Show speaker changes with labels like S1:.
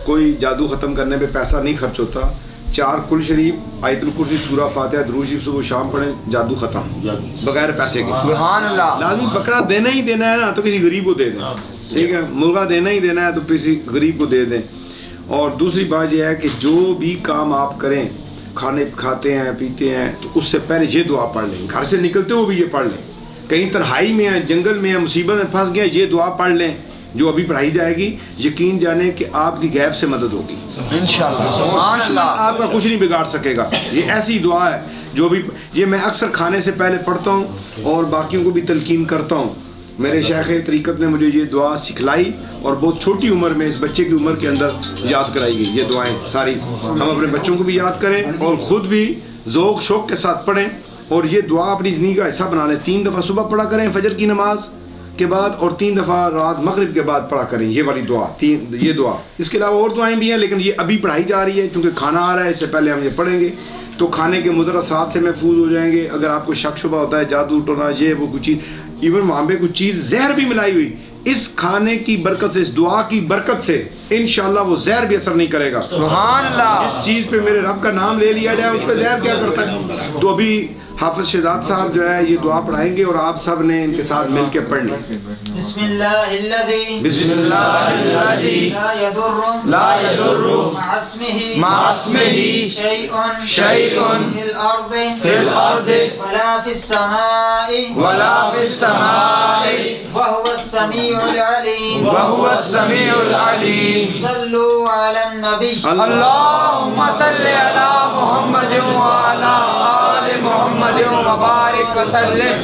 S1: کوئی جادو ختم کرنے پہ پیسہ نہیں خرچ ہوتا. 4 کل شریف، آیت الکرسی، سورہ فاتحہ، درود شریف صبح شام پڑھیں، جادو ختم بغیر پیسے کے.
S2: سبحان اللہ.
S1: لازمی بکرا دینا ہی دینا ہے نا تو کسی غریب کو دے دیں، ٹھیک ہے. مرغا دینا ہی دینا ہے تو کسی غریب کو دے دیں. اور دوسری بات یہ ہے کہ جو بھی کام آپ کریں، کھانے کھاتے ہیں پیتے ہیں تو اس سے پہلے یہ دعا پڑھ لیں. گھر سے نکلتے ہوئے بھی یہ پڑھ لیں. کہیں تنہائی میں ہیں، جنگل میں ہیں، مصیبت میں پھنس گئے، یہ دعا پڑھ لیں جو ابھی پڑھائی جائے گی. یقین جانیں کہ آپ کی غیب سے مدد ہوگی
S2: انشاءاللہ. سبحان
S1: دشمن
S2: اللہ.
S1: آپ کا کچھ نہیں بگاڑ سکے گا. یہ ایسی دعا ہے جو بھی یہ میں اکثر کھانے سے پہلے پڑھتا ہوں اور باقیوں کو بھی تلقین کرتا ہوں. میرے شیخ طریقت نے مجھے یہ دعا سکھلائی اور بہت چھوٹی عمر میں، اس بچے کی عمر کے اندر یاد کرائی گئی. یہ دعائیں ساری ہم اپنے بچوں کو بھی یاد کریں اور خود بھی ذوق شوق کے ساتھ پڑھیں اور یہ دعا اپنی زندگی کا حصہ بنا لیں. 3 دفعہ صبح پڑھا کریں فجر کی نماز کے بعد اور 3 دفعہ رات مغرب کے بعد پڑھا کریں. یہ والی دعا، یہ دعا. اس کے علاوہ اور دعائیں بھی ہیں لیکن یہ ابھی پڑھائی جا رہی ہے کیونکہ کھانا آ رہا ہے. اس سے پہلے ہم یہ پڑھیں گے تو کھانے کے مضر اثرات سے محفوظ ہو جائیں گے. اگر آپ کو شک شبہ ہوتا ہے جادو ٹونا یہ وہ کچھ چیز، ایون وہاں پہ کچھ چیز زہر بھی ملائی ہوئی، اس کھانے کی برکت سے، اس دعا کی برکت سے انشاءاللہ وہ زہر بھی اثر نہیں کرے گا.
S2: سبحان اللہ.
S1: جس چیز پہ میرے رب کا نام لے لیا جائے اس پہ زہر کیا کرتا ہے. تو ابھی حافظ شہزاد صاحب جو ہے یہ دعا پڑھائیں گے اور آپ سب نے ان کے ساتھ مل کے پڑھنی.
S3: بسم اللہ الذی
S1: بسم اللہ الذی
S3: لا یضر مع اسمہ شیء فی الارض ولا فی السماء وهو السمیع العلیم. صلوا علی النبی.
S2: اللہم صلی علی محمد وعلی آل محمد وبارک وسلم.